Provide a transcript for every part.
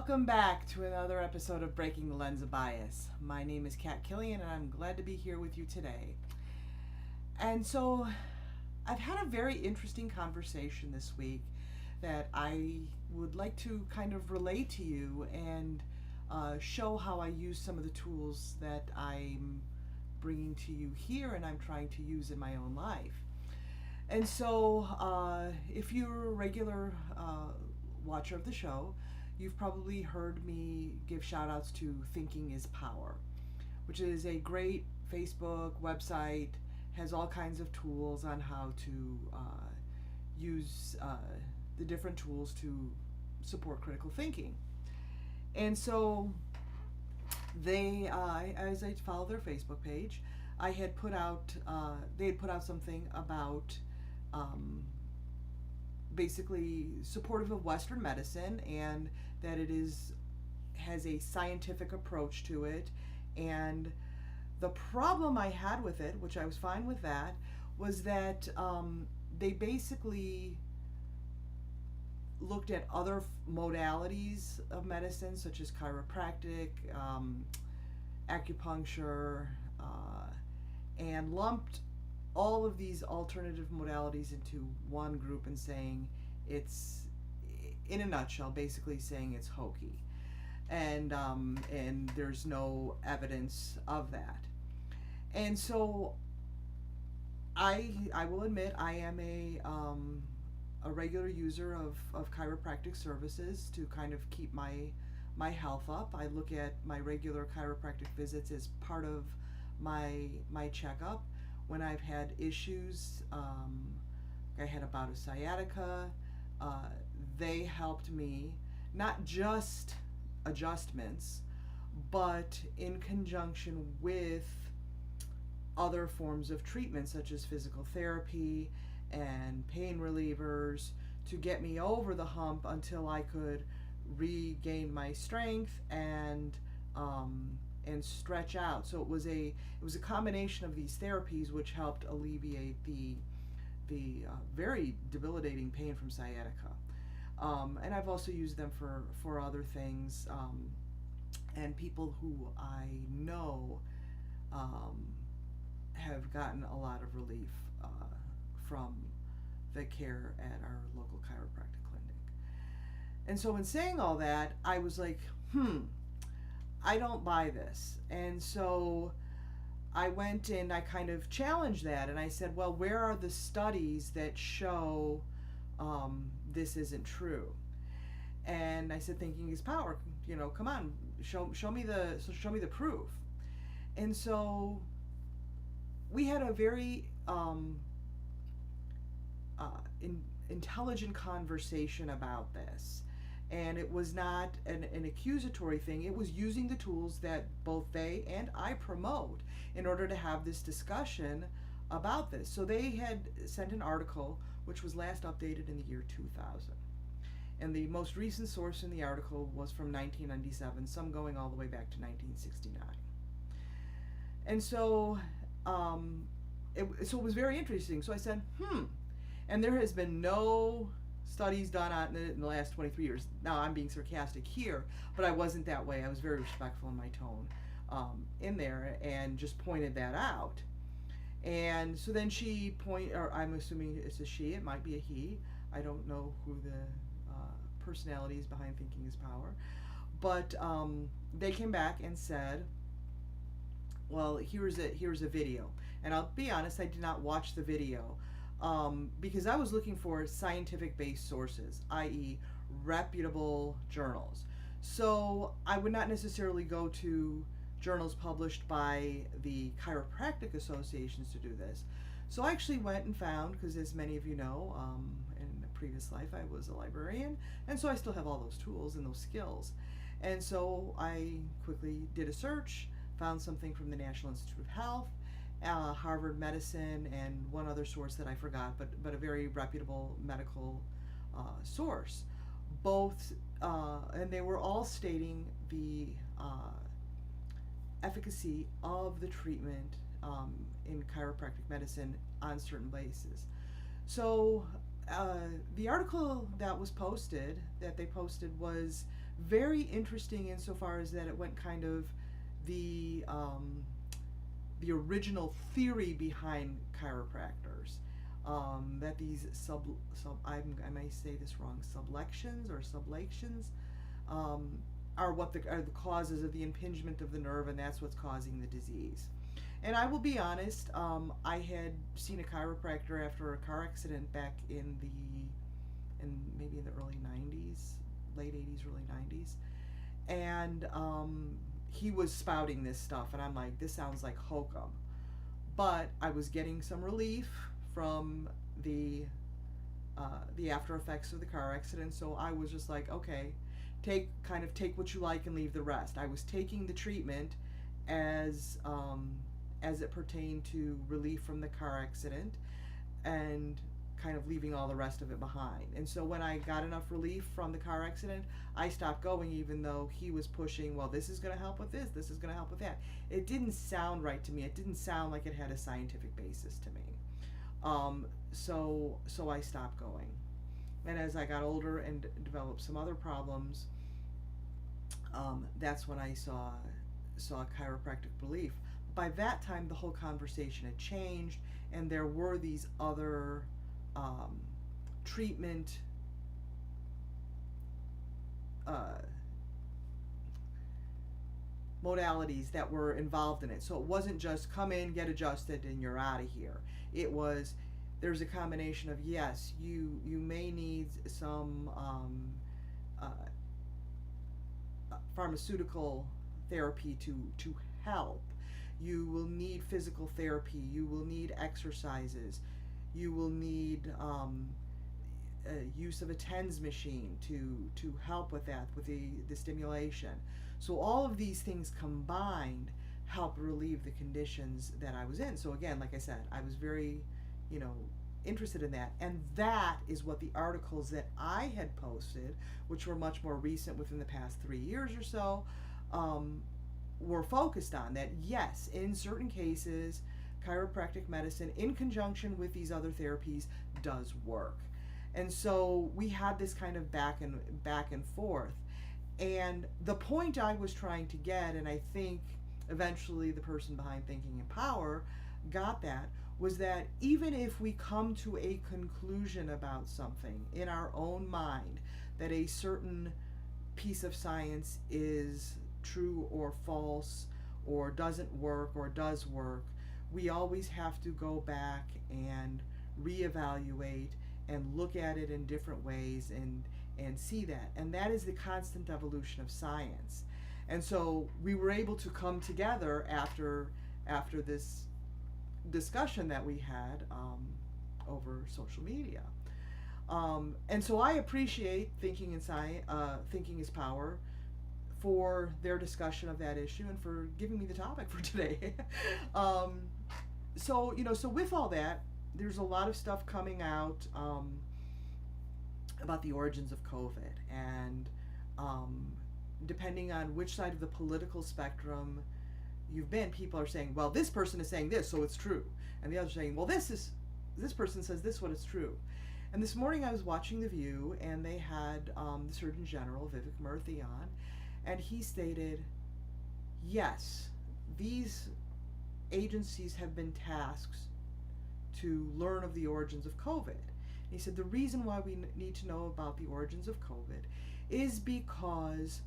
Welcome back to another episode of Breaking the Lens of Bias. My name is Kat Killian and I'm glad to be here with you today. And so I've had a very interesting conversation this week that I would like to kind of relay to you and show how I use some of the tools that I'm bringing to you here and I'm trying to use in my own life. And so if you're a regular watcher of the show, you've probably heard me give shout outs to Thinking is Power, which is a great Facebook website, has all kinds of tools on how to use the different tools to support critical thinking. And so they, as I follow their Facebook page, I had put out, they had put out something about basically supportive of Western medicine and that it has a scientific approach to it. And the problem I had with it, which I was fine with that, was that they basically looked at other modalities of medicine, such as chiropractic, acupuncture, and lumped all of these alternative modalities into one group and saying it's, in a nutshell, basically saying it's hokey, and there's no evidence of that. And so I will admit I am a regular user of chiropractic services to kind of keep my health up. I look at my regular chiropractic visits as part of my checkup. When I've had issues, I had a bout of sciatica, they helped me, not just adjustments, but in conjunction with other forms of treatment, such as physical therapy and pain relievers, to get me over the hump until I could regain my strength and stretch out. So it was a combination of these therapies which helped alleviate the very debilitating pain from sciatica. And I've also used them for other things. And people who I know have gotten a lot of relief from the care at our local chiropractic clinic. And so in saying all that, I was like, I don't buy this. And so I went and I kind of challenged that and I said, well, where are the studies that show this isn't true? And I said, thinking is power. You know, come on, show me the proof. And so we had a very intelligent conversation about this. And it was not an accusatory thing. It was using the tools that both they and I promote in order to have this discussion about this. So they had sent an article which was last updated in the year 2000. And the most recent source in the article was from 1997, some going all the way back to 1969. And so it was very interesting. So I said, and there has been no studies done on it in the last 23 years. Now I'm being sarcastic here, but I wasn't that way. I was very respectful in my tone in there and just pointed that out. And so then or I'm assuming it's a she, it might be a he. I don't know who the personality is behind Thinking is Power. But they came back and said, well, here's a video. And I'll be honest, I did not watch the video. Because I was looking for scientific-based sources, i.e. reputable journals. So I would not necessarily go to journals published by the chiropractic associations to do this. So I actually went and found, because as many of you know, in a previous life I was a librarian, and so I still have all those tools and those skills. And so I quickly did a search, found something from the National Institute of Health, Harvard Medicine, and one other source that I forgot, but a very reputable medical source. Both, and they were all stating the efficacy of the treatment in chiropractic medicine on certain bases. So the article that they posted was very interesting insofar as that it went kind of the um, the original theory behind chiropractors. That these I may say this wrong, sublections or sublations, um, are the causes of the impingement of the nerve, and that's what's causing the disease. And I will be honest, I had seen a chiropractor after a car accident back in maybe in the early 90s, late 80s, early 90s. And he was spouting this stuff, and I'm like, this sounds like hokum. But I was getting some relief from the the after effects of the car accident, so I was just like, okay, take what you like and leave the rest. I was taking the treatment as it pertained to relief from the car accident, and kind of leaving all the rest of it behind. And so when I got enough relief from the car accident, I stopped going, even though he was pushing, well, this is going to help with this is going to help with that. It didn't sound right to me. It didn't sound like it had a scientific basis to me. So I stopped going. And as I got older and developed some other problems, that's when I saw chiropractic relief. By that time, the whole conversation had changed, and there were these other treatment modalities that were involved in it. So it wasn't just come in, get adjusted, and you're out of here. It was, there's a combination of, yes, you may need some pharmaceutical therapy to help. You will need physical therapy. You will need exercises. You will need use of a TENS machine to help with that, with the stimulation. So all of these things combined help relieve the conditions that I was in. So again, like I said, I was very, interested in that. And that is what the articles that I had posted, which were much more recent, within the past 3 years or so, were focused on. That yes, in certain cases, chiropractic medicine in conjunction with these other therapies does work. And so we had this kind of back and forth. And the point I was trying to get, and I think eventually the person behind Thinking in Power got that, was that even if we come to a conclusion about something in our own mind, that a certain piece of science is true or false, or doesn't work or does work, we always have to go back and reevaluate and look at it in different ways and see that. And that is the constant evolution of science. And so we were able to come together after this discussion that we had over social media. And so I appreciate Thinking is Power for their discussion of that issue and for giving me the topic for today. So with all that, there's a lot of stuff coming out about the origins of COVID, and depending on which side of the political spectrum you've been, people are saying, well, this person is saying this, so it's true, and the other saying, well, this person says this, what is true. And this morning I was watching The View, and they had the Surgeon General Vivek Murthy on, and he stated, yes, these agencies have been tasked to learn of the origins of COVID. And he said the reason why we need to know about the origins of COVID is because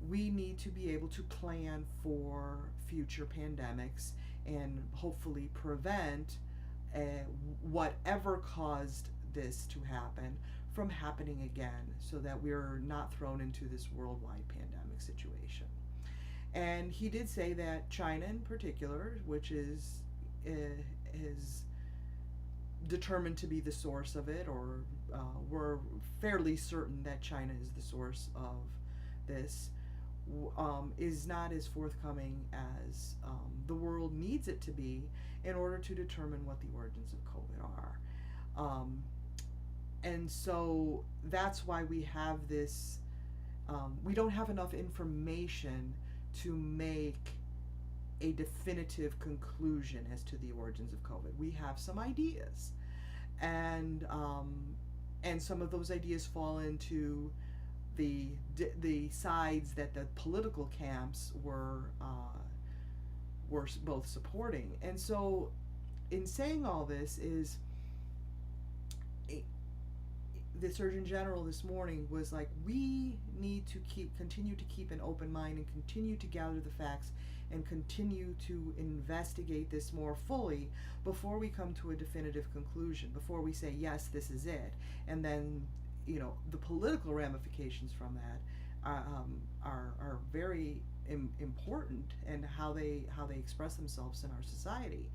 we need to be able to plan for future pandemics and hopefully prevent whatever caused this to happen from happening again, so that we're not thrown into this worldwide pandemic situation. And he did say that China in particular, which is determined to be the source of it, or we're fairly certain that China is the source of this, is not as forthcoming as the world needs it to be in order to determine what the origins of COVID are. And so that's why we have this, we don't have enough information to make a definitive conclusion as to the origins of COVID. We have some ideas, and some of those ideas fall into the sides that the political camps were both supporting. And so, in saying all this, is the Surgeon General this morning was like, we need to continue to keep an open mind and continue to gather the facts and continue to investigate this more fully before we come to a definitive conclusion, before we say, yes, this is it. And then, the political ramifications from that are very important, and how they express themselves in our society.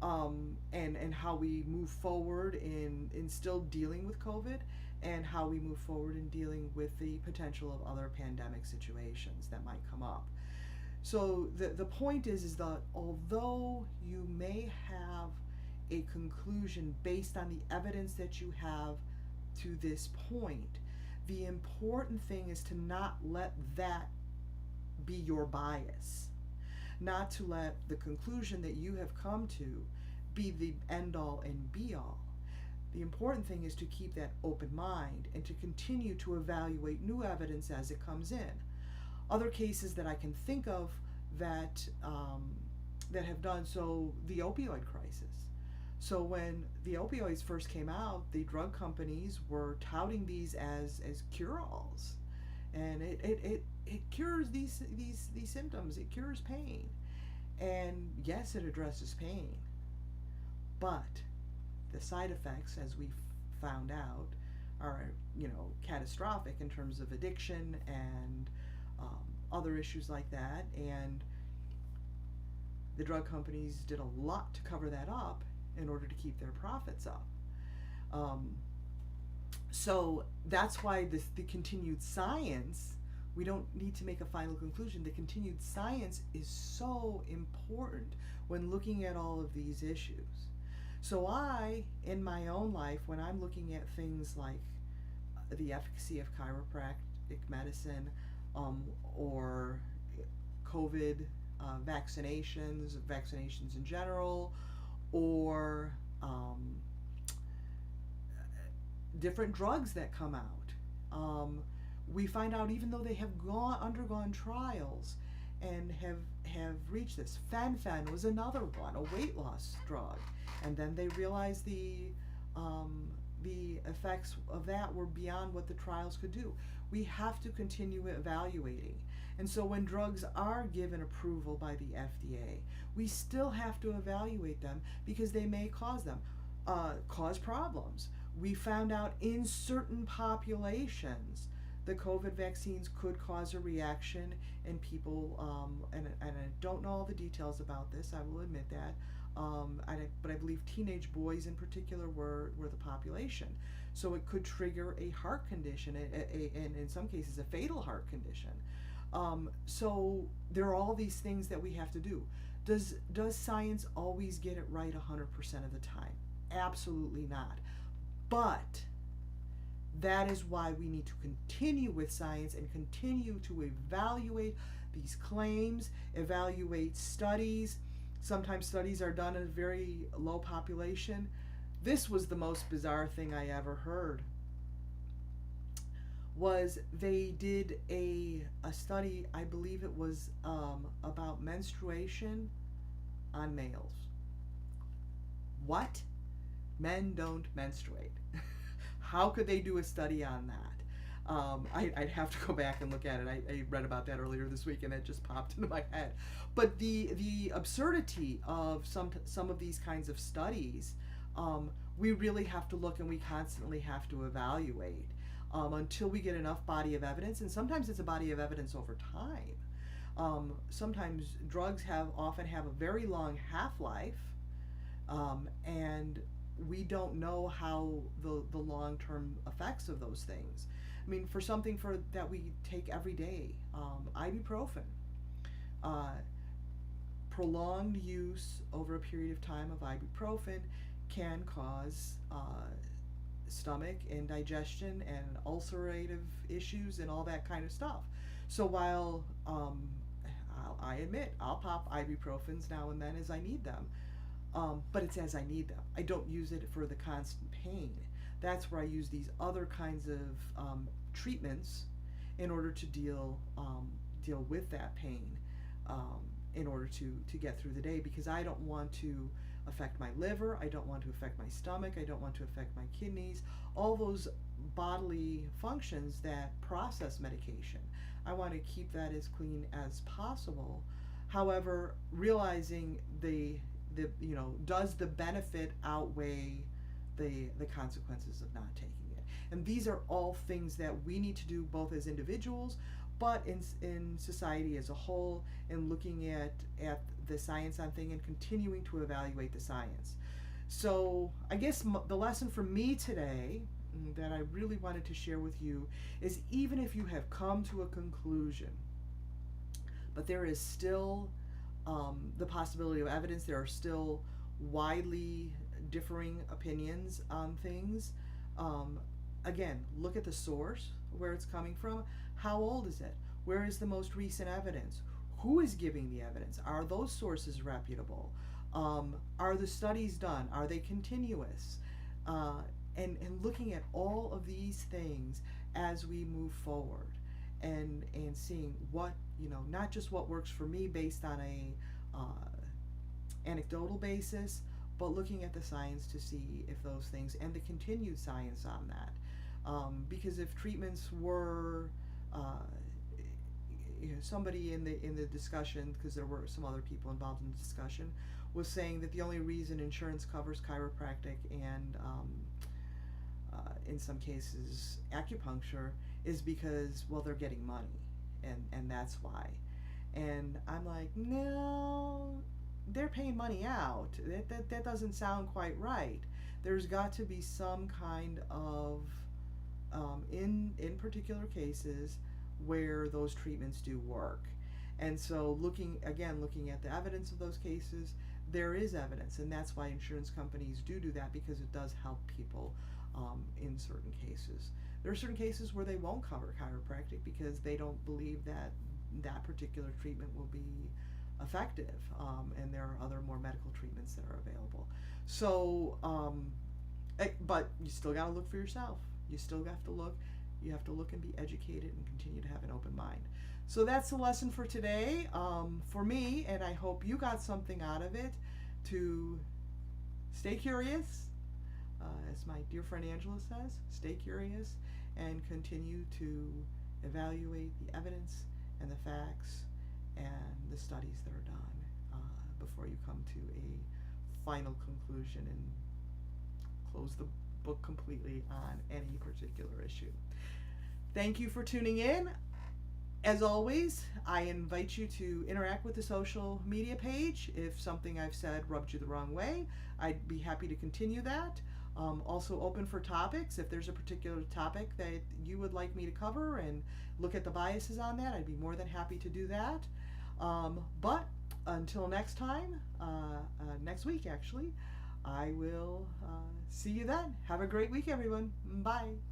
And how we move forward in still dealing with COVID, and how we move forward in dealing with the potential of other pandemic situations that might come up. So the point is that although you may have a conclusion based on the evidence that you have to this point, the important thing is to not let that be your bias. Not to let the conclusion that you have come to be the end all and be all. The important thing is to keep that open mind and to continue to evaluate new evidence as it comes in. Other cases that I can think of that have done so, the opioid crisis. So when the opioids first came out, the drug companies were touting these as cure-alls, and it cures these symptoms. It cures pain, and yes, it addresses pain, but the side effects, as we found out, are catastrophic in terms of addiction and other issues like that. And the drug companies did a lot to cover that up in order to keep their profits up. So that's why the continued science, we don't need to make a final conclusion. The continued science is so important when looking at all of these issues. So I, in my own life, when I'm looking at things like the efficacy of chiropractic medicine, or COVID vaccinations in general, or different drugs that come out, we find out, even though they have undergone trials and have reached this. Fen-phen was another one, a weight loss drug, and then they realized the effects of that were beyond what the trials could do. We have to continue evaluating. And so when drugs are given approval by the FDA, we still have to evaluate them, because they may cause problems. We found out in certain populations the COVID vaccines could cause a reaction in people, and I don't know all the details about this, I will admit that, but I believe teenage boys in particular were the population. So it could trigger a heart condition, and in some cases a fatal heart condition. So there are all these things that we have to do. Does science always get it right 100% of the time? Absolutely not. But that is why we need to continue with science and continue to evaluate these claims, evaluate studies. Sometimes studies are done in a very low population. This was the most bizarre thing I ever heard. Was they did a study, I believe it was about menstruation on males. What? Men don't menstruate. How could they do a study on that? I'd have to go back and look at it. I read about that earlier this week, and it just popped into my head. But the absurdity of some of these kinds of studies, we really have to look, and we constantly have to evaluate until we get enough body of evidence. And sometimes it's a body of evidence over time. Sometimes drugs often have a very long half-life, and we don't know how the long-term effects of those things. I mean, for something that we take every day, ibuprofen, prolonged use over a period of time of ibuprofen can cause stomach and digestion and ulcerative issues and all that kind of stuff. So while I admit I'll pop ibuprofens now and then as I need them, but it's as I need them. I don't use it for the constant pain. That's where I use these other kinds of treatments in order to deal with that pain, um, in order to get through the day, because I don't want to affect my liver, I don't want to affect my stomach, I don't want to affect my kidneys, all those bodily functions that process medication. I want to keep that as clean as possible. However, realizing the does the benefit outweigh the consequences of not taking it? And these are all things that we need to do both as individuals, but in society as a whole, and looking at the science on thing and continuing to evaluate the science. So I guess the lesson for me today, that I really wanted to share with you, is even if you have come to a conclusion, but there is still the possibility of evidence, there are still widely differing opinions on things. Um, Again, look at the source, where it's coming from. How old is it? Where is the most recent evidence? Who is giving the evidence? Are those sources reputable? Are the studies done? Are they continuous? And looking at all of these things as we move forward, and seeing what, not just what works for me based on a anecdotal basis, but looking at the science to see if those things, and the continued science on that. Because if treatments were, somebody in the discussion, because there were some other people involved in the discussion, was saying that the only reason insurance covers chiropractic and in some cases acupuncture is because, well, they're getting money, and that's why. And I'm like, no, they're paying money out. That doesn't sound quite right. There's got to be some kind of in particular cases where those treatments do work. And so looking at the evidence of those cases, there is evidence, and that's why insurance companies do that, because it does help people in certain cases. There are certain cases where they won't cover chiropractic because they don't believe that that particular treatment will be effective, and there are other more medical treatments that are available. So, but you still got to look for yourself. You still have to look. You have to look and be educated and continue to have an open mind. So that's the lesson for today, for me, and I hope you got something out of it. To stay curious, as my dear friend Angela says, stay curious and continue to evaluate the evidence and the facts and the studies that are done before you come to a final conclusion and close the book completely on any particular issue. Thank you for tuning in. As always, I invite you to interact with the social media page. If something I've said rubbed you the wrong way, I'd be happy to continue that. Also open for topics. If there's a particular topic that you would like me to cover and look at the biases on that, I'd be more than happy to do that. But until next time, next week actually, I will see you then. Have a great week, everyone. Bye.